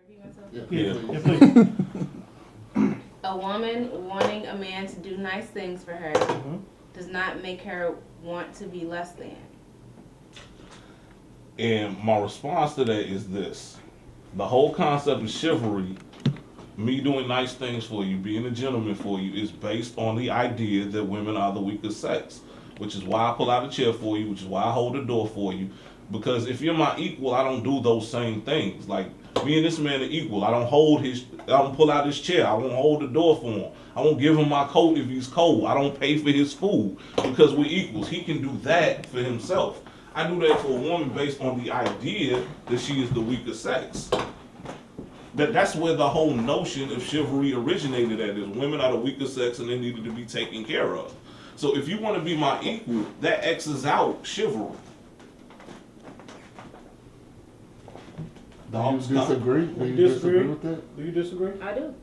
Yeah. A woman wanting a man to do nice things for her does not make her want to be less than. And my response to that is this. The whole concept of chivalry, me doing nice things for you, being a gentleman for you, is based on the idea that women are the weaker sex. Which is why I pull out a chair for you, which is why I hold the door for you. Because if you're my equal, I don't do those same things. Like, me and this man are equal. I don't pull out his chair. I won't hold the door for him. I won't give him my coat if he's cold. I don't pay for his food because we're equals. He can do that for himself. I do that for a woman based on the idea that she is the weaker sex. That's where the whole notion of chivalry originated at, is women are the weaker sex and they needed to be taken care of. So if you want to be my equal, that X's out chivalry. Do you disagree? Do you disagree with that? Do you disagree? I do.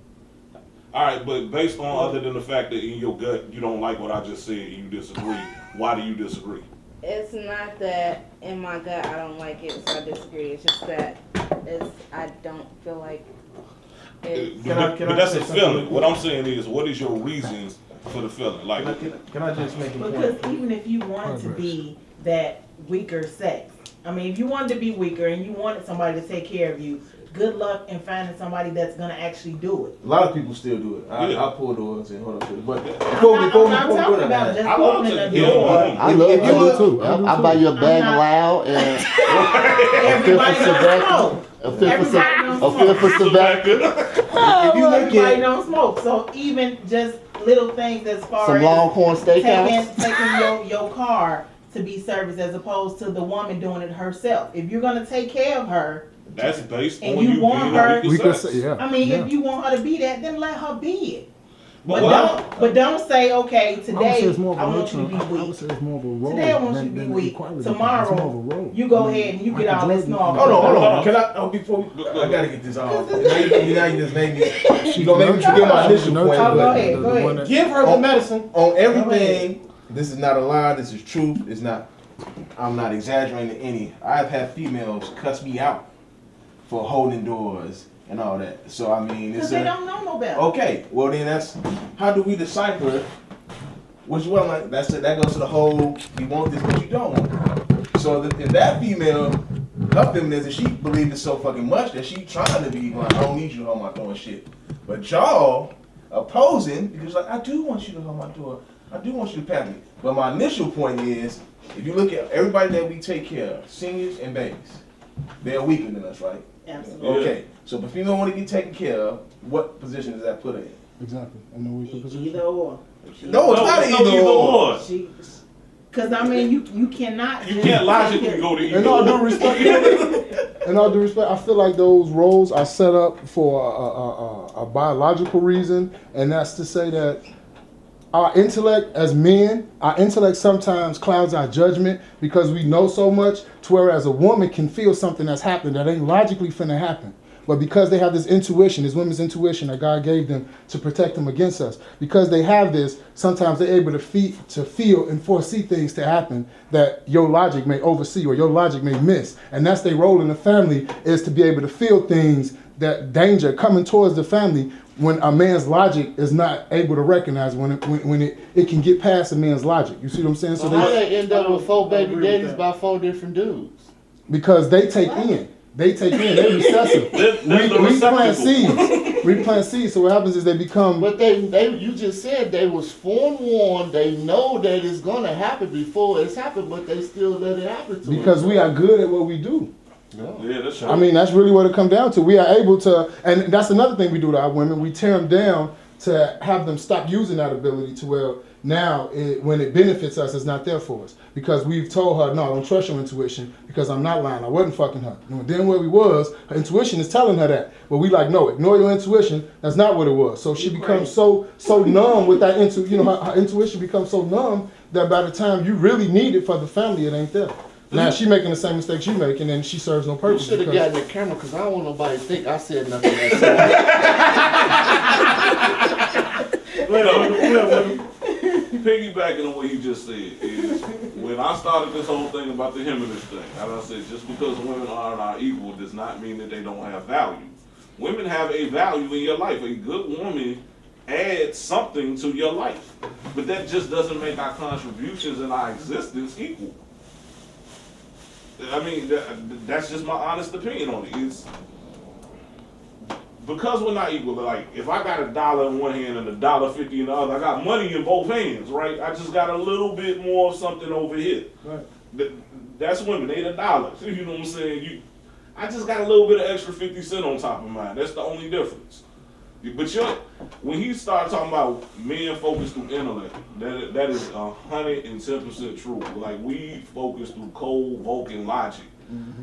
All right, but based on other than the fact that in your gut you don't like what I just said, you disagree. Why do you disagree? It's not that in my gut I don't like it, so I disagree. It's just that I don't feel like it's... But that's a feeling. What I'm saying is, what is your reasons for the feeling? Like, Can I just make a point? Because even if you wanted to be that weaker sex, I mean, if you wanted to be weaker and you wanted somebody to take care of you, good luck in finding somebody that's gonna actually do it. A lot of people still do it. Yeah. I'll pull doors and hold on. But I'm before we not go talking to about that, just I love opening to the get door. on. I love. If I you do look- too. I buy you a bag of loud and Everybody a don't smoke. a fifth of Everybody don't a fifth of tobacco, if you look Everybody at don't smoke. So even just little things as far some as Longhorn Steakhouse. taking your car to be serviced as opposed to the woman doing it herself. If you're gonna take care of her, that's based And on you you want being her- a We weaker could sex. say, yeah. I mean, yeah. if you want her to be that, then let her be it. But But don't say, okay, I would say today it's more of I a want you to be nurturing. I would weak. say it's more of a role. Today I want you to be than weak. equality. It's more of a Tomorrow role. you go ahead and you get all this Michael normal. hold on, hold Hold on. on. Can I? Oh, before we, I gotta get this off. Now you just made me. She's You gonna make me nurturing. forget my She's initial nurturing. point. Oh, go but ahead, go ahead. one that- Give her the Oh. medicine on everything. This is not a lie. This is truth. It's not. I'm not exaggerating any. I've had females cuss me out for holding doors and all that. So I mean, Because it's they a, don't know no better. okay. Well then, that's how do we decipher which one? Like that's it. That goes to the whole. You want this, but you don't want it. So if that female, her feminism, she believes it so fucking much that she trying to be like, I don't need you to hold my door and shit. But y'all opposing because like I do want you to hold my door. I do want you to pat me. But my initial point is, if you look at everybody that we take care of, seniors and babies, they're weaker than us, right? Absolutely. Yeah. Okay. So if a female want to be taken care of, what position does that put her in? Exactly. In the weaker position. Either or. No, it's not either or. Because I mean, you cannot. You just can't take logically it- go to In all either. due respect, in all due respect, I feel like those roles are set up for a biological reason, and that's to say that our intellect as men, our intellect sometimes clouds our judgment because we know so much, to whereas a woman can feel something that's happening that ain't logically finna happen. But because they have this intuition, this women's intuition that God gave them to protect them against us, because they have this, sometimes they're able to feel and foresee things to happen that your logic may oversee or your logic may miss. And that's their role in the family, is to be able to feel things, that danger coming towards the family when a man's logic is not able to recognize, when it can get past a man's logic. You see what I'm saying? So how they end up with 4 baby daddies by 4 different dudes? Because they take in. They're recessive. We plant seeds. We plant seeds. So what happens is they become. But they you just said they was forewarned. They know that it's gonna happen before it's happened, but they still let it happen to Because them. we are good at what we do. Yeah, that's true. I mean, that's really what it comes down to. We are able to, and that's another thing we do to our women. We tear them down to have them stop using that ability to where now when it benefits us, it's not there for us. Because we've told her, no, I don't trust your intuition because I'm not lying. I wasn't fucking her. And then where we was, her intuition is telling her that. But we like, no, ignore your intuition. That's not what it was. So she becomes so numb with that her intuition becomes so numb that by the time you really need it for the family, it ain't there. Now she making the same mistakes you make, and then she serves no You purpose. should have because- gotten the camera because I don't want nobody to think I said nothing that Piggybacking on what he just said is, when I started this whole thing about the humanist thing, as I said, just because women are not equal does not mean that they don't have value. Women have a value in your life. A good woman adds something to your life. But that just doesn't make our contributions and our existence equal. I mean, that's just my honest opinion on it. It's because we're not equal. Like, if I got $1 in one hand and $1.50 in the other, I got money in both hands, right? I just got a little bit more of something over here. Right. That's women. They $1. You know what I'm saying? I just got a little bit of extra 50 cents on top of mine. That's the only difference. But when he started talking about men focused through intellect, that is 110% true. Like, we focus through cold, Vulcan logic.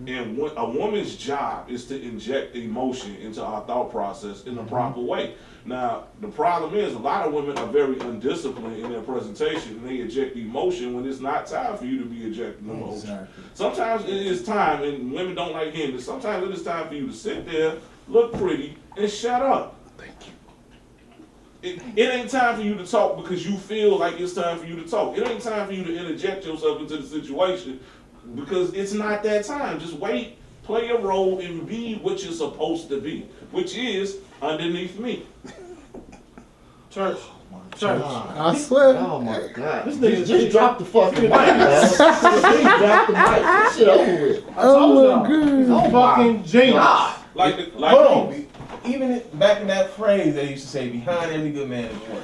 And a woman's job is to inject emotion into our thought process in a proper way. Now, the problem is a lot of women are very undisciplined in their presentation, and they inject emotion when it's not time for you to be injecting emotion. Exactly. Sometimes it is time, and women don't like hearing this, sometimes it is time for you to sit there, look pretty, and shut up. Thank you. It ain't time for you to talk because you feel like it's time for you to talk. It ain't time for you to interject yourself into the situation because it's not that time. Just wait, play your role, and be what you're supposed to be, which is underneath me. Church. I swear. Oh my God. This nigga Just drop the fucking mic, man. Please drop the mic. This shit over with. Oh my god. Oh Fucking my genius. God. Hold on. Even back in that phrase they used to say, behind every good man is a woman.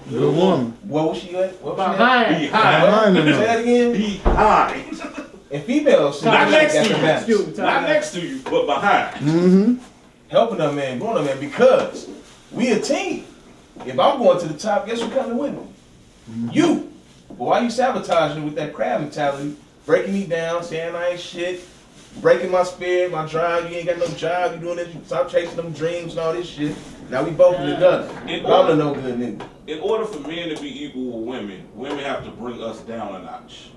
Good woman. What was she at? What was she at? Behind. Behind him. Say that again? Behind. And females should Not be next like to that you. balance. Excuse me. Not next to you, but behind. Mm-hmm. Helping a man, going a man, because we a team. If I'm going to the top, guess who's coming with me? You. But why you sabotaging with that crab mentality, breaking me down, saying I ain't shit, breaking my spirit, my drive, you ain't got no job, you doing this, you stop chasing them dreams and all this shit. Now we both in the gutter. I'm a no good nigga. In order for men to be equal with women have to bring us down a notch.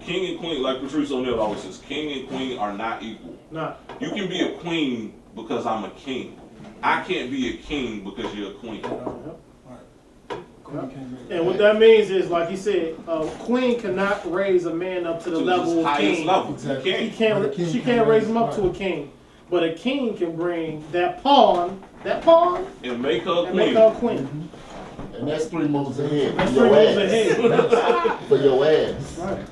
King and queen, like Patrice O'Neal always says, king and queen are not equal. Nah. You can be a queen because I'm a king. I can't be a king because you're a queen. And what that means is, like he said, a queen cannot raise a man up to the To level the of highest king. level. Exactly. You He can't. But a king she can can't raise him up raise- to a king. But a king can bring that pawn, And make her a and make queen. her a queen. And that's 3 moves ahead. That's For your 3 moves ass. ahead. For your ass. Right.